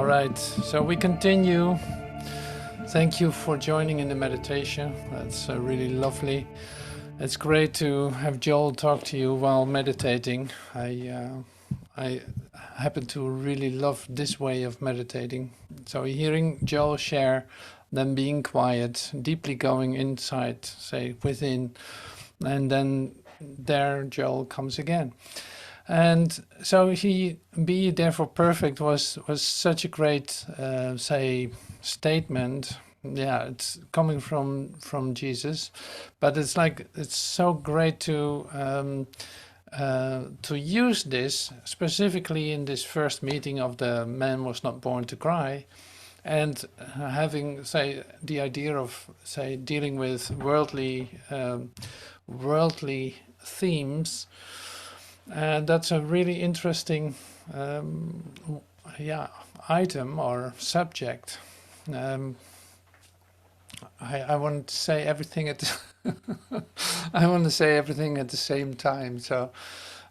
All right, so we continue. Thank you for joining in the meditation. That's really lovely. It's great to have Joel talk to you while meditating. I happen to really love this way of meditating. So hearing Joel share, then being quiet, deeply going inside, say within, and then there Joel comes again. And so be ye therefore perfect was such a great statement. Yeah, it's coming from Jesus, but it's so great to use this specifically in this first meeting of the man was not born to cry, and having the idea of dealing with worldly themes. And that's a really interesting item or subject. I want to say everything at I want to say everything at the same time. So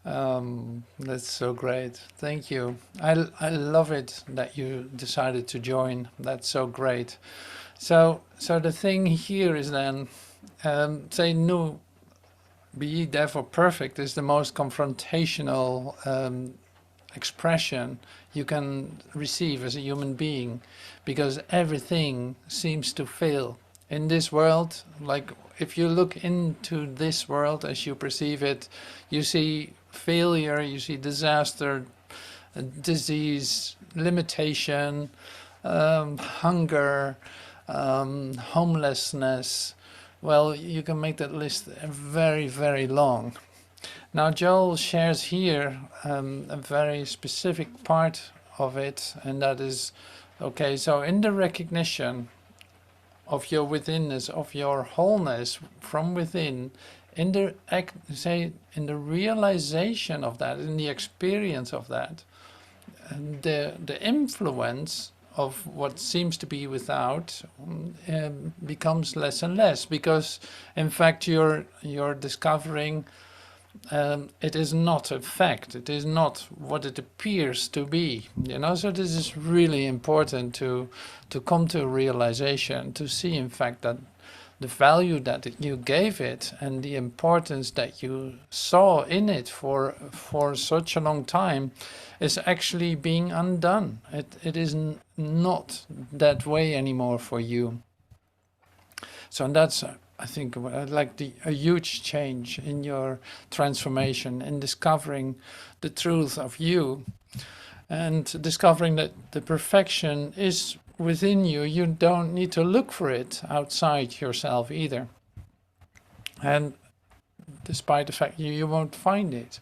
that's so great. Thank you. I love it that you decided to join. That's so great. So the thing here is then no. Be ye therefore perfect is the most confrontational expression you can receive as a human being, because everything seems to fail in this world. Like if you look into this world as you perceive it, you see failure, you see disaster, disease, limitation, hunger, homelessness. Well, you can make that list very, very long. Now, Joel shares here a very specific part of it, and that is, okay, so in the recognition of your withinness, of your wholeness from within, in the realization of that, in the experience of that, and the influence of what seems to be without becomes less and less, because in fact you're discovering it is not a fact, it is not what it appears to be, so this is really important to come to a realization, to see in fact that the value that you gave it and the importance that you saw in it for such a long time is actually being undone. It is not that way anymore for you. So that's, I think, a huge change in your transformation, in discovering the truth of you and discovering that the perfection is within you. You don't need to look for it outside yourself either. And despite the fact you won't find it.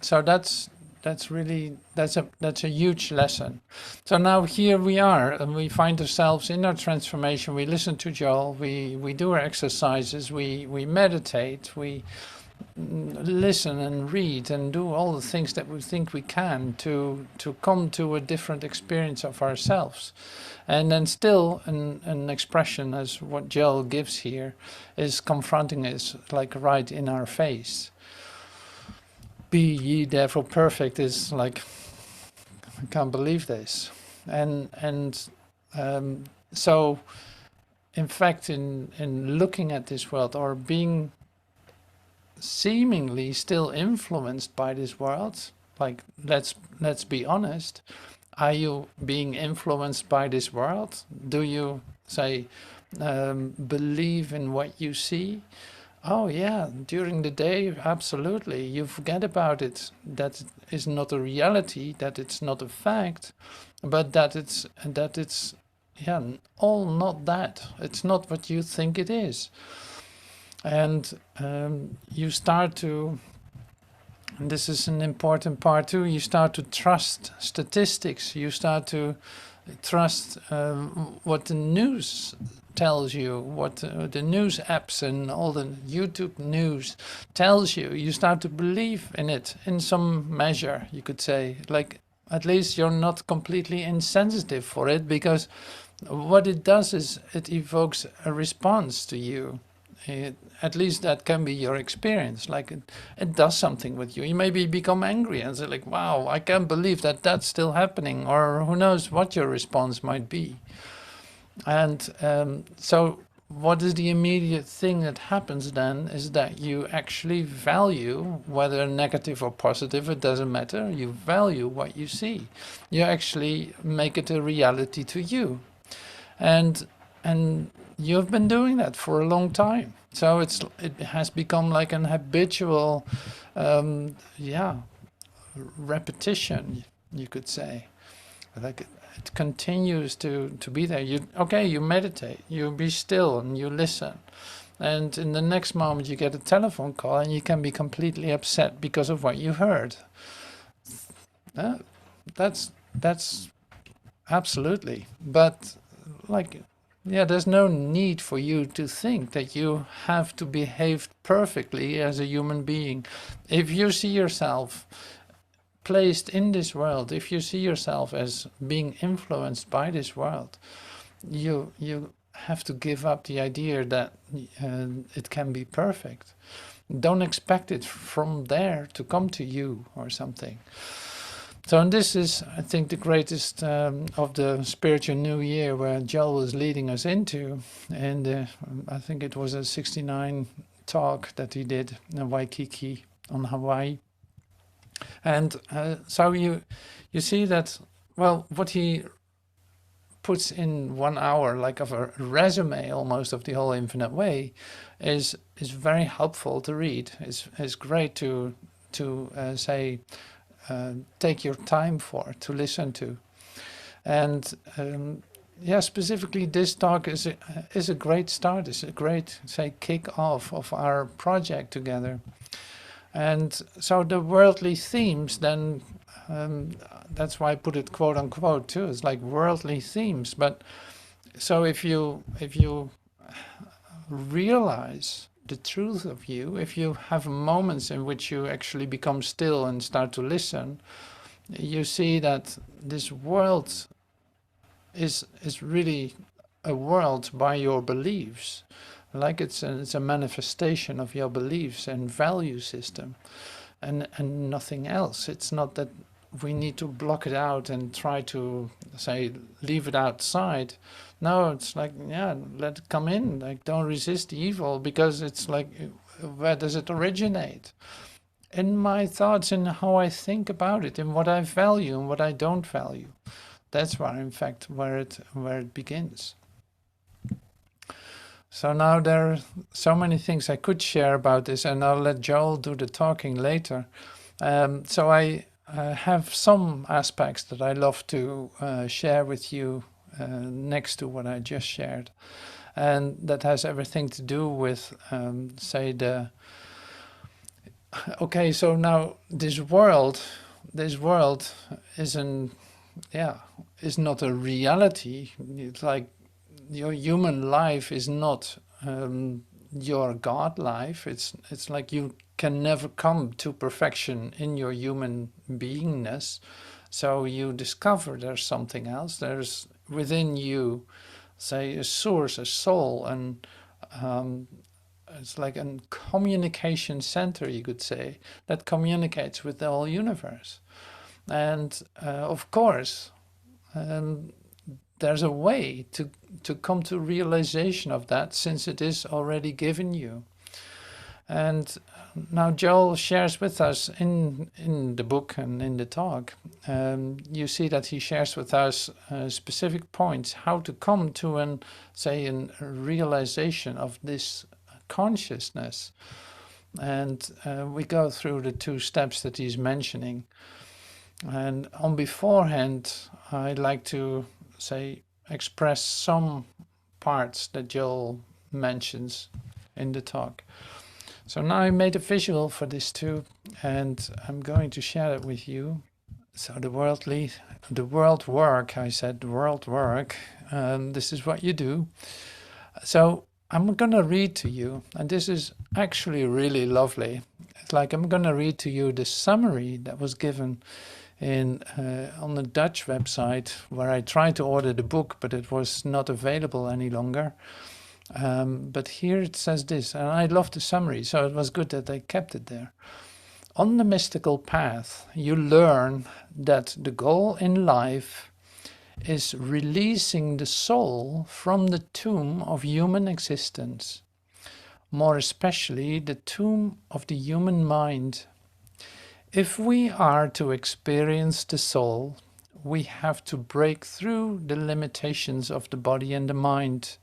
So that's a huge lesson. So now here we are, and we find ourselves in our transformation. We listen to Joel, we do our exercises, we meditate, we listen and read and do all the things that we think we can to come to a different experience of ourselves. And then still an expression as what Joel gives here is confronting us like right in our face. Be ye therefore perfect is like, I can't believe this. And so in fact in looking at this world, or being seemingly still influenced by this world, like let's be honest, are you being influenced by this world? Do you believe in what you see? Oh yeah, during the day, absolutely. You forget about it, that it is not a reality, that it's not a fact, but that it's all not that. It's not what you think it is. And you start to, and this is an important part too, you start to trust statistics, you start to trust what the news tells you, what the news apps and all the YouTube news tells you. You start to believe in it in some measure, you could say. Like, at least you're not completely insensitive for it, because what it does is it evokes a response to you. at least that can be your experience. Like it does something with you. You maybe become angry and say like, wow, I can't believe that that's still happening, or who knows what your response might be. And so what is the immediate thing that happens then is that you actually value, whether negative or positive, it doesn't matter. You value what you see. You actually make it a reality to you. And you've been doing that for a long time. So it has become like an habitual, repetition, you could say. Like it continues to be there. You meditate, you be still and you listen. And in the next moment you get a telephone call and you can be completely upset because of what you heard. That's absolutely. But like, yeah, there's no need for you to think that you have to behave perfectly as a human being. If you see yourself placed in this world, if you see yourself as being influenced by this world, you have to give up the idea that it can be perfect. Don't expect it from there to come to you or something. So, and this is, I think, the greatest of the spiritual new year where Joel was leading us into. And I think it was a 69 talk that he did in Waikiki on Hawaii. And so you see that, well, what he puts in 1 hour, like of a resume almost of the whole Infinite Way, is very helpful to read. It's great to say, take your time for, to listen to. And specifically this talk is a great start. It's a great, say, kick off of our project together. And so the worldly themes then, that's why I put it quote unquote too. It's like worldly themes. But so if you realize the truth of you, if you have moments in which you actually become still and start to listen, you see that this world is really a world by your beliefs. Like it's a manifestation of your beliefs and value system, and nothing else. It's not that we need to block it out and try to say leave it outside. No, it's like, yeah, let it come in. Like, don't resist evil, because it's like, where does it originate? In my thoughts, in how I think about it, in what I value and what I don't value. That's where, in fact, where it begins. So now there are so many things I could share about this, and I'll let Joel do the talking later. So I have some aspects that I love to share with you next to what I just shared. And that has everything to do with, say, okay, so now this world is not a reality. It's like, your human life is not your God life. It's like you can never come to perfection in your human beingness. So you discover there's something else. There's within you, say, a source, a soul, and it's like a communication center, you could say, that communicates with the whole universe. And of course, there's a way to come to realization of that, since it is already given you. And now Joel shares with us in the book and in the talk, you see that he shares with us specific points how to come to a realization of this consciousness. And we go through the 2 steps that he's mentioning. And on beforehand, I'd like to express some parts that Joel mentions in the talk. So now I made a visual for this too, and I'm going to share it with you. So the world work, this is what you do. So I'm going to read to you, and this is actually really lovely. It's like I'm going to read to you the summary that was given on the Dutch website, where I tried to order the book, but it was not available any longer. But here it says this, and I love the summary, so it was good that they kept it there. On the mystical path, you learn that the goal in life is releasing the soul from the tomb of human existence, more especially the tomb of the human mind. If we are to experience the soul, we have to break through the limitations of the body and the mind.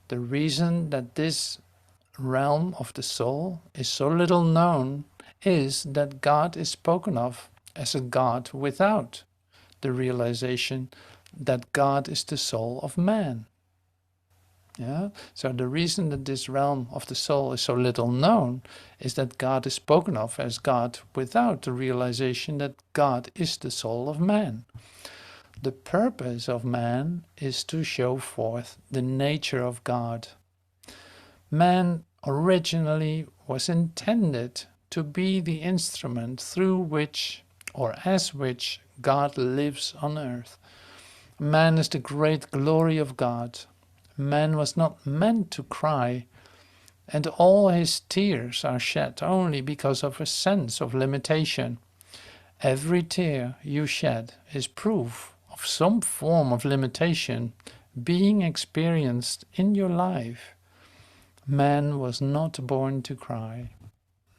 The reason that this realm of the soul is so little known is that God is spoken of as a God without the realization that God is the soul of man. Yeah. So the reason that this realm of the soul is so little known is that God is spoken of as God without the realization that God is the soul of man. The purpose of man is to show forth the nature of God. Man originally was intended to be the instrument through which, or as which, God lives on earth. Man is the great glory of God. Man was not meant to cry, and all his tears are shed only because of a sense of limitation. Every tear you shed is proof of some form of limitation being experienced in your life. Man was not born to cry.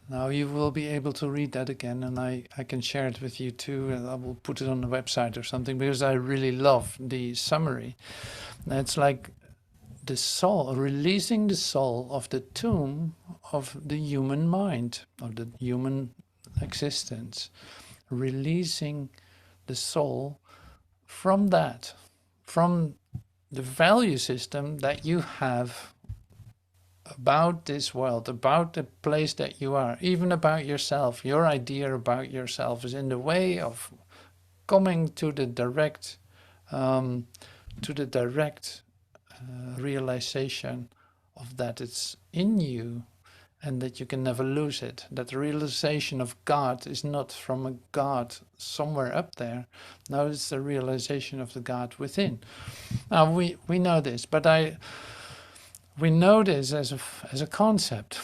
Now you will be able to read that again, and I can share it with you too, and I will put it on the website or something, because I really love the summary. It's like the soul, releasing the soul of the tomb of the human mind, of the human existence. Releasing the soul from that, from the value system that you have about this world, about the place that you are, even about yourself. Your idea about yourself is in the way of coming to the direct realization of that it's in you and that you can never lose it. That the realization of God is not from a God somewhere up there. No, it's the realization of the God within. Now we know this, but we know this as a concept.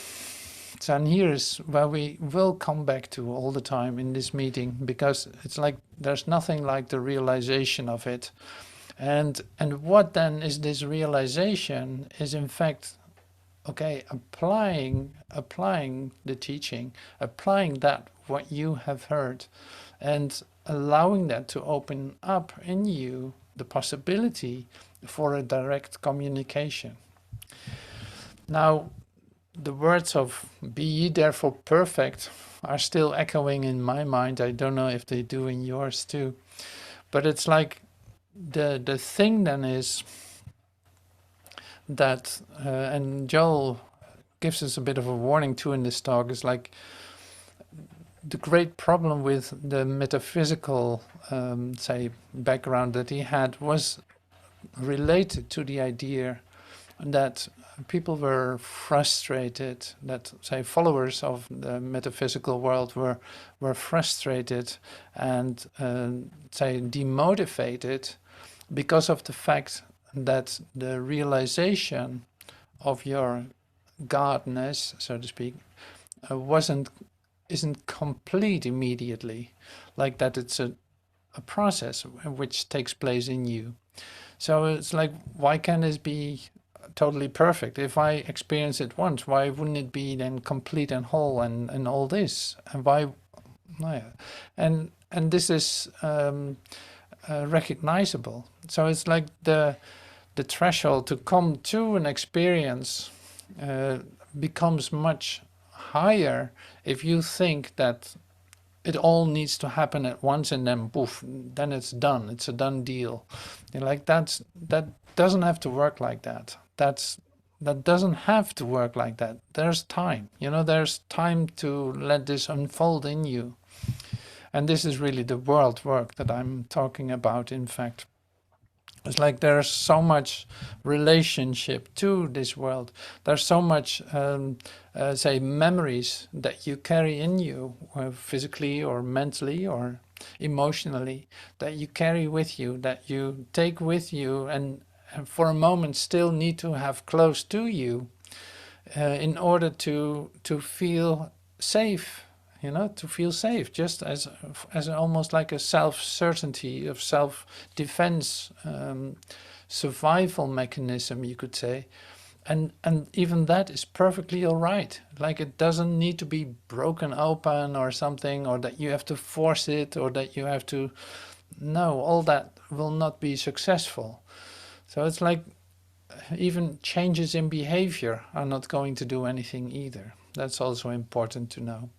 So, and here is where we will come back to all the time in this meeting, because it's like there's nothing like the realization of it. And what then is this realization is in fact, okay, applying the teaching, applying that what you have heard, and allowing that to open up in you the possibility for a direct communication. Now, the words of "be ye therefore perfect" are still echoing in my mind. I don't know if they do in yours too, but it's like the thing then is that, and Joel gives us a bit of a warning too in this talk, is like the great problem with the metaphysical, say, background that he had was related to the idea that people were frustrated, that, say, followers of the metaphysical world were frustrated and, say, demotivated because of the fact that the realization of your godness, so to speak, isn't complete immediately, like that it's a process which takes place in you. So it's like, why can't this be totally perfect? If I experience it once, why wouldn't it be then complete and whole and all this? And why? And this is recognizable. So it's like the threshold to come to an experience becomes much higher if you think that it all needs to happen at once and then poof, then it's done. It's a done deal. You're like, that doesn't have to work like that. That doesn't have to work like that. There's time. There's time to let this unfold in you. And this is really the world work that I'm talking about, in fact. It's like there's so much relationship to this world. There's so much, say, memories that you carry in you, physically or mentally or emotionally, that you carry with you, that you take with you, and for a moment still need to have close to you in order to feel safe, to feel safe, just as almost like a self-certainty of self-defense, survival mechanism, you could say. And even that is perfectly all right. Like, it doesn't need to be broken open or something, or that you have to force it, or that you have to, no, all that will not be successful. So it's like even changes in behavior are not going to do anything either. That's also important to know.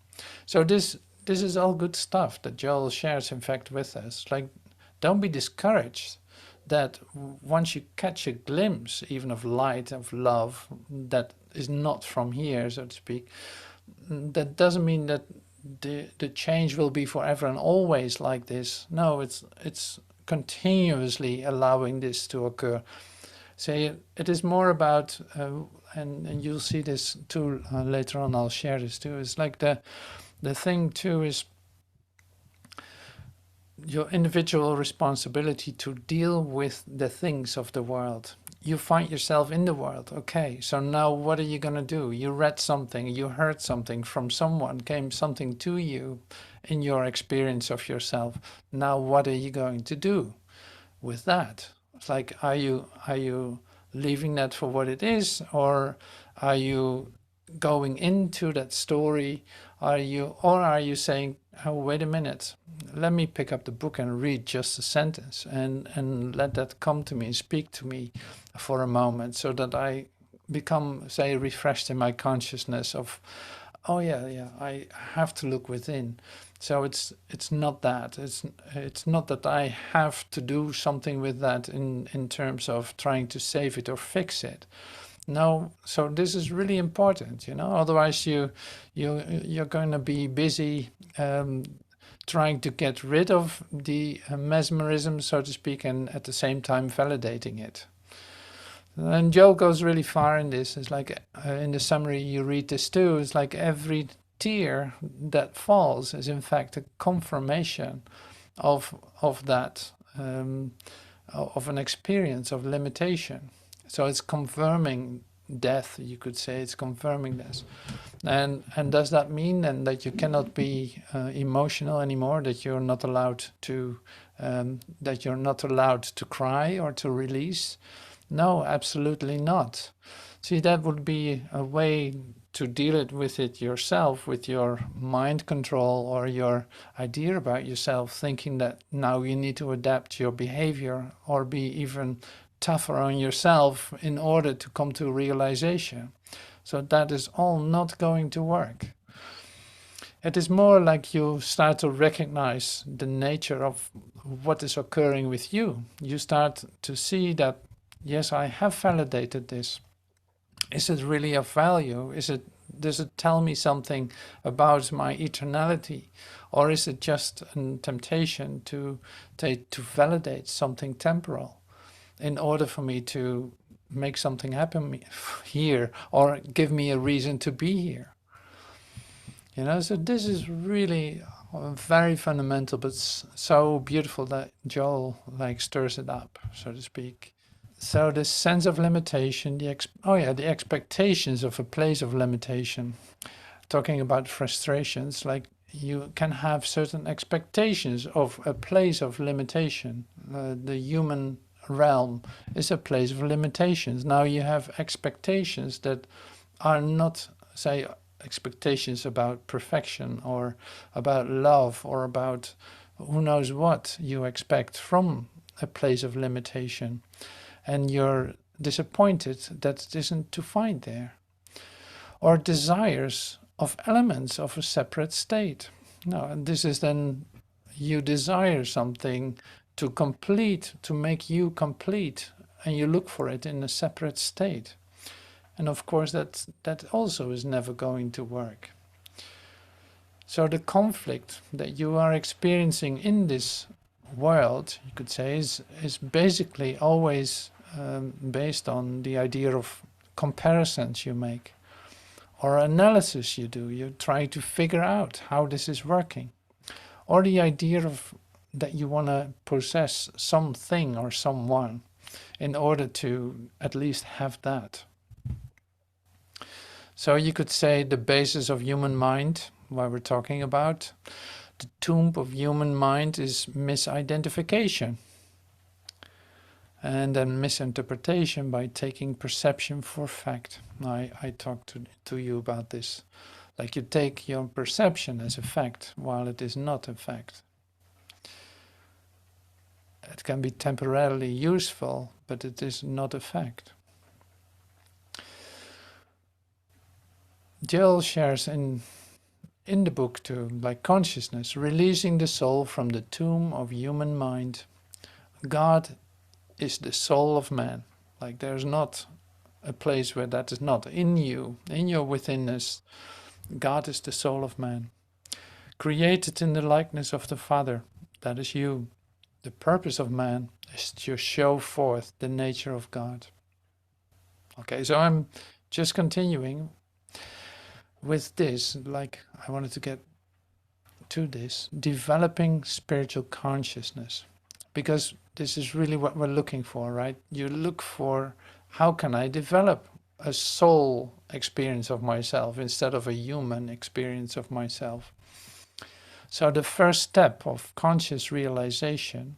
So this is all good stuff that Joel shares, in fact, with us. Like, don't be discouraged that once you catch a glimpse even of light, of love, that is not from here, so to speak, that doesn't mean that the change will be forever and always like this. No, it's continuously allowing this to occur. So it is more about, and you'll see this too later on, I'll share this too, it's like the thing too is your individual responsibility to deal with the things of the world. You find yourself in the world. Okay, so now what are you going to do? You read something, you heard something from someone, came something to you in your experience of yourself. Now what are you going to do with that? It's like, are you leaving that for what it is, or are you going into that story? Are you saying, oh, wait a minute, let me pick up the book and read just a sentence and let that come to me, speak to me for a moment, so that I become, say, refreshed in my consciousness of, oh yeah, I have to look within. So it's not that. It's not that I have to do something with that in terms of trying to save it or fix it. No, so this is really important, otherwise you're going to be busy trying to get rid of the mesmerism, so to speak, and at the same time validating it. And Joel goes really far in this. It's like in the summary you read this too, it's like every tear that falls is in fact a confirmation of that, of an experience of limitation. So it's confirming death, you could say. It's confirming this. And does that mean then that you cannot be emotional anymore, that you're not allowed to cry or to release? No, absolutely not. See, that would be a way to deal with it yourself, with your mind control or your idea about yourself, thinking that now you need to adapt your behavior or be even tougher on yourself in order to come to realization. So that is all not going to work. It is more like you start to recognize the nature of what is occurring with you. You start to see that, yes, I have validated this. Is it really of value? Does it tell me something about my eternality? Or is it just a temptation to validate something temporal in order for me to make something happen here or give me a reason to be here? So this is really very fundamental, but so beautiful that Joel stirs it up, so to speak. So the sense of limitation, the expectations of a place of limitation. Talking about frustrations, like you can have certain expectations of a place of limitation. The human realm is a place of limitations. Now you have expectations that are not, say, expectations about perfection or about love or about who knows what you expect from a place of limitation. And you're disappointed that it isn't to find there. Or desires of elements of a separate state. No, and this is then you desire something to complete, to make you complete, and you look for it in a separate state. And of course that also is never going to work. So the conflict that you are experiencing in this world, you could say, is basically always based on the idea of comparisons you make or analysis you do. You try to figure out how this is working, or the idea of that you want to possess something or someone. in order to at least have that. So you could say the basis of human mind, what we're talking about, the tomb of human mind is misidentification. And then misinterpretation by taking perception for fact. I talked to you about this. Like you take your perception as a fact while it is not a fact. It can be temporarily useful, but it is not a fact. Jill shares in the book too, like consciousness, releasing the soul from the tomb of human mind. God is the soul of man. Like there's not a place where that is not in you, in your withinness. God is the soul of man. Created in the likeness of the Father, that is you. The purpose of man is to show forth the nature of God. Okay, so I'm just continuing with this, like I wanted to get to this, developing spiritual consciousness, because this is really what we're looking for, right? You look for, how can I develop a soul experience of myself instead of a human experience of myself? So the first step of conscious realization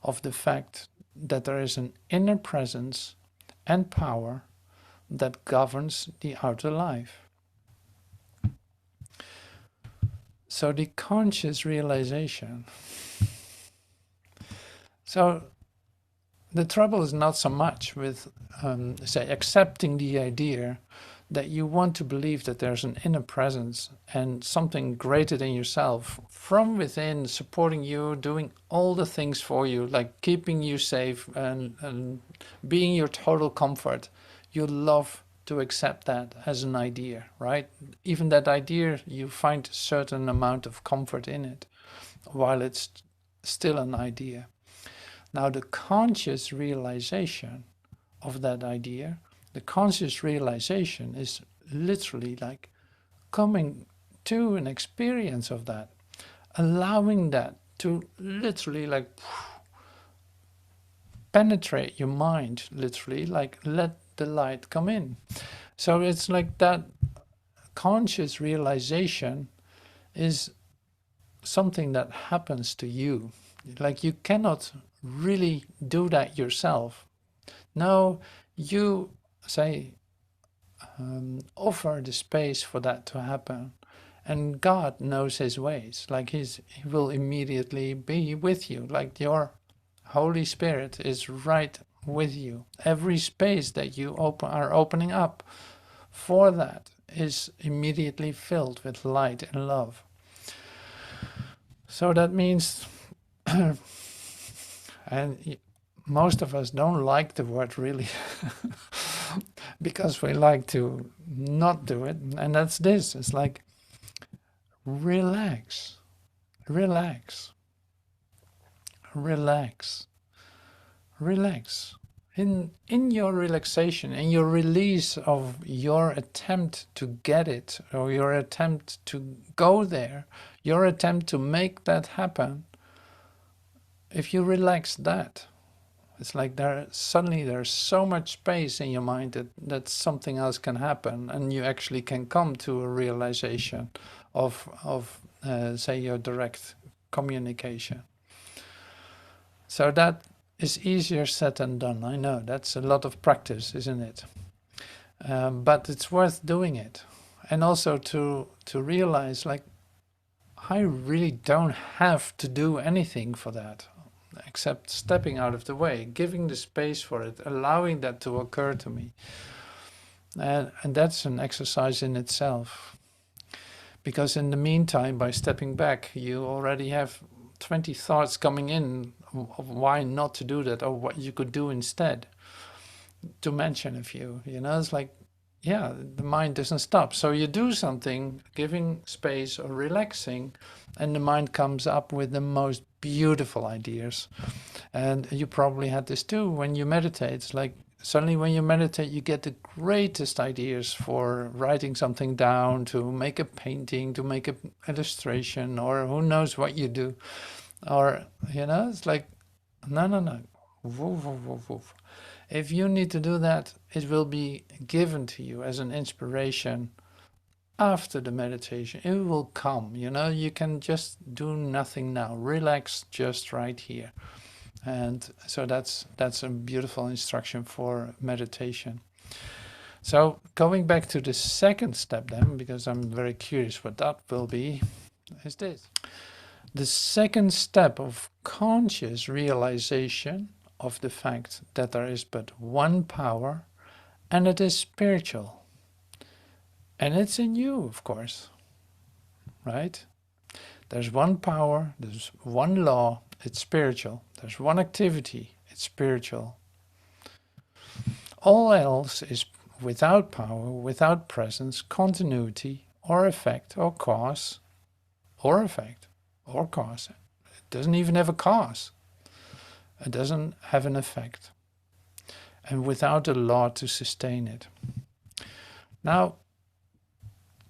of the fact that there is an inner presence and power that governs the outer life. So the conscious realization. So the trouble is not so much with, say, accepting the idea that you want to believe that there's an inner presence and something greater than yourself from within, supporting you, doing all the things for you, like keeping you safe and being your total comfort. You love to accept that as an idea, right? Even that idea, you find a certain amount of comfort in it, while it's still an idea. Now, the conscious realization of that idea, the conscious realization is literally like coming to an experience of that, allowing that to literally like penetrate your mind, literally, like let the light come in. So it's like that conscious realization is something that happens to you. Like you cannot really do that yourself. No, you say offer the space for that to happen, and God knows his ways. Like he will immediately be with you. Like your Holy Spirit is right with you. Every space that you are opening up for that is immediately filled with light and love. So that means, and most of us don't like the word really, because we like to not do it, and that's this. It's like relax, relax, relax, relax. In your relaxation, in your release of your attempt to get it, or your attempt to go there, your attempt to make that happen, if you relax that, it's like suddenly there's so much space in your mind that something else can happen, and you actually can come to a realization of say, your direct communication. So that is easier said than done. I know that's a lot of practice, isn't it? But it's worth doing it, and also to realize, like, I really don't have to do anything for that, except stepping out of the way, giving the space for it, allowing that to occur to me. And that's an exercise in itself. Because in the meantime, by stepping back, you already have 20 thoughts coming in of why not to do that, or what you could do instead. To mention a few, it's like, yeah, the mind doesn't stop. So you do something, giving space or relaxing, and the mind comes up with the most beautiful ideas. And you probably had this too when you meditate. It's like suddenly when you meditate, you get the greatest ideas for writing something down, to make a painting, to make an illustration, or who knows what you do. Or, it's like, no. Woof, woof, woof, woof. If you need to do that, it will be given to you as an inspiration after the meditation. It will come, you know, you can just do nothing now. Relax just right here. And so that's a beautiful instruction for meditation. So going back to the second step then, because I'm very curious what that will be, is this. The second step of conscious realization of the fact that there is but one power, and it is spiritual. And it's in you, of course, right? There's one power, there's one law, it's spiritual. There's one activity, it's spiritual. All else is without power, without presence, continuity, or effect, or cause, or effect, or cause. It doesn't even have a cause. It doesn't have an effect. And without a law to sustain it. Now,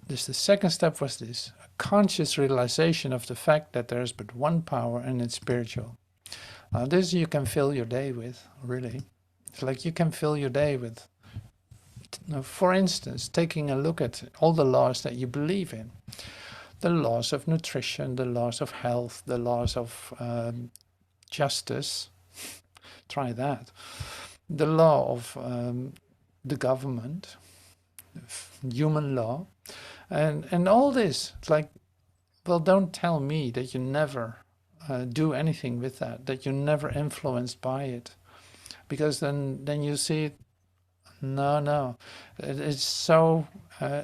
the second step was this. A conscious realization of the fact that there is but one power and it's spiritual. Now this you can fill your day with, really. It's like you can fill your day with, for instance, taking a look at all the laws that you believe in. The laws of nutrition, the laws of health, the laws of justice. Try that. The law of the government, human law, and all this. It's like, well, don't tell me that you never do anything with that you're never influenced by it, because then you see, no, it's so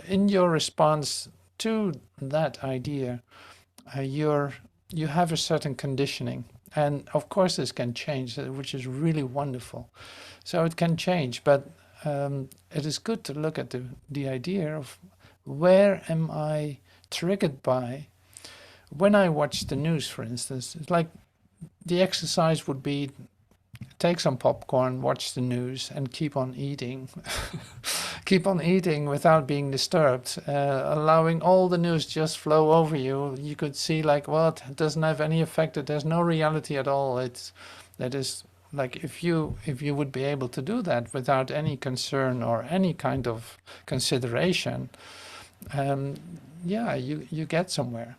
in your response to that idea, you have a certain conditioning. And of course this can change, which is really wonderful. So it can change, but it is good to look at the idea of where am I triggered by when I watch the news, for instance. It's like the exercise would be take some popcorn, watch the news, and keep on eating. Keep on eating without being disturbed, allowing all the news just flow over you. You could see like, well, it doesn't have any effect. There's no reality at all. That is like if you would be able to do that without any concern or any kind of consideration, yeah, you get somewhere.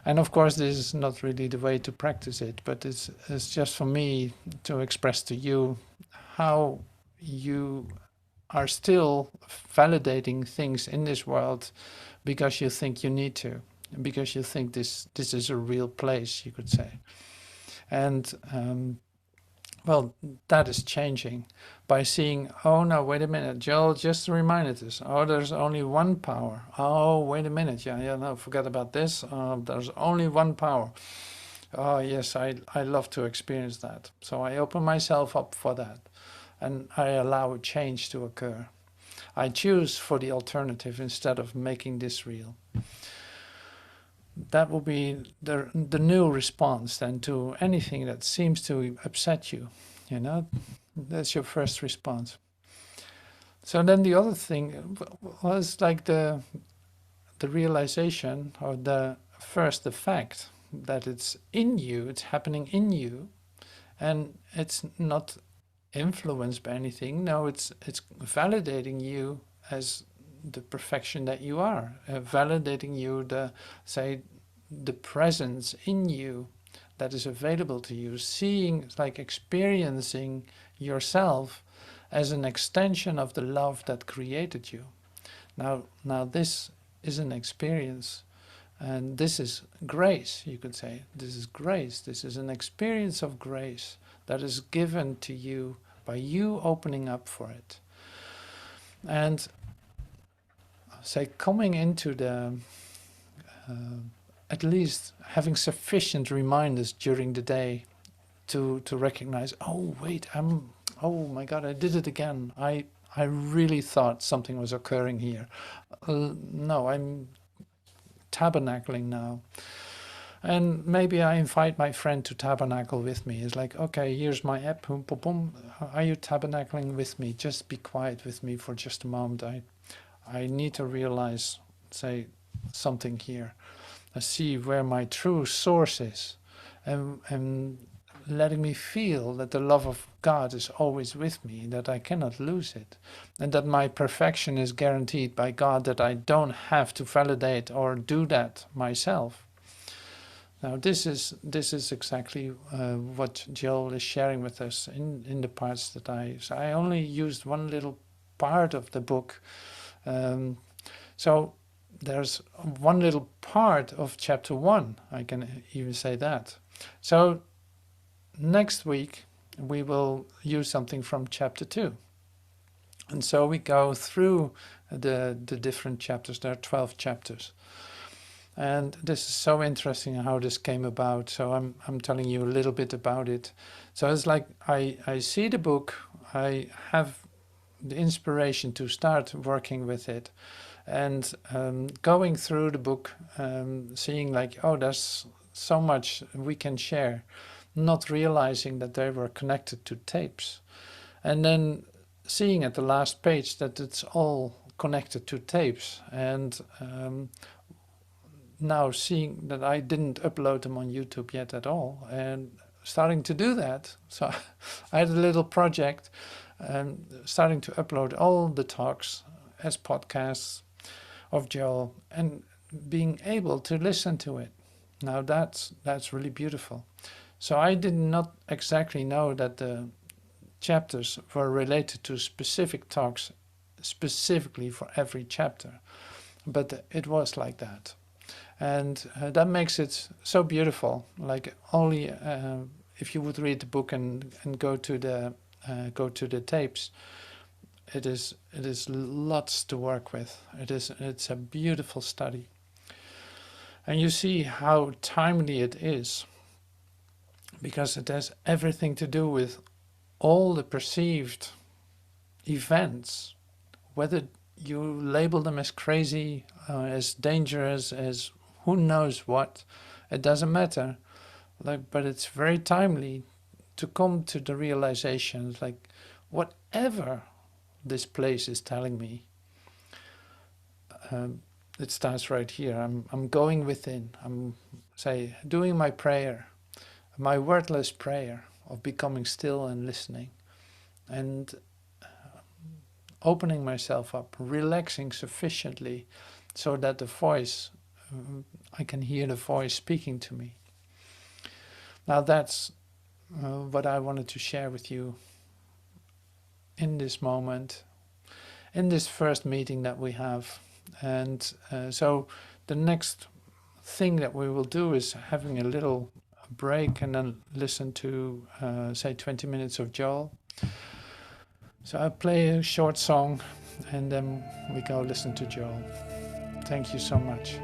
And of course, this is not really the way to practice it, but it's just for me to express to you how you are still validating things in this world because you think you need to, because you think this is a real place, you could say. And well, that is changing by seeing, oh no, wait a minute, Joel just reminded us, oh, there's only one power. Oh, wait a minute, yeah, no, forget about this. There's only one power. Oh yes, I love to experience that. So I open myself up for that, and I allow a change to occur. I choose for the alternative instead of making this real. That will be the new response then to anything that seems to upset you, you know. That's your first response. So then the other thing was like the realization, or the fact that it's in you, it's happening in you, and it's not influenced by anything. No, it's validating you as the perfection that you are, validating you, the presence in you that is available to you, seeing, like experiencing yourself as an extension of the love that created you. Now this is an experience, and this is grace, you could say. This is grace. This is an experience of grace that is given to you by you opening up for it. And say coming into the at least having sufficient reminders during the day to recognize, oh wait, oh my God, I did it again. I really thought something was occurring here. No, I'm tabernacling now. And maybe I invite my friend to tabernacle with me. It's like, okay, here's my app. Boom, boom, boom. Are you tabernacling with me? Just be quiet with me for just a moment. I need to realize, say, something here. I see where my true source is. And letting me feel that the love of God is always with me, that I cannot lose it, and that my perfection is guaranteed by God, that I don't have to validate or do that myself. Now, this is exactly what Joel is sharing with us in the parts that so I only used one little part of the book. So there's one little part of chapter 1, I can even say that. So next week we will use something from chapter 2. And so we go through the different chapters. There are 12 chapters. And this is so interesting how this came about. So I'm telling you a little bit about it. So it's like I see the book, I have the inspiration to start working with it, and going through the book, seeing like, oh, there's so much we can share, not realizing that they were connected to tapes. And then seeing at the last page that it's all connected to tapes, and now seeing that I didn't upload them on YouTube yet at all, and starting to do that. So I had a little project, starting to upload all the talks as podcasts of Joel and being able to listen to it. Now that's really beautiful. So I did not exactly know that the chapters were related to specific talks, specifically for every chapter, but it was like that. And that makes it so beautiful. Like only if you would read the book and go to the tapes, it is lots to work with. It's a beautiful study, and you see how timely it is, because it has everything to do with all the perceived events, whether you label them as crazy, as dangerous, as who knows what, it doesn't matter. But it's very timely to come to the realization, like, whatever this place is telling me, it starts right here. I'm going within. I'm doing my prayer, my wordless prayer of becoming still and listening, and opening myself up, relaxing sufficiently so that the voice, I can hear the voice speaking to me. Now that's what I wanted to share with you in this moment, in this first meeting that we have. And so the next thing that we will do is having a little break and then listen to, say, 20 minutes of Joel. So I'll play a short song and then we go listen to Joel. Thank you so much.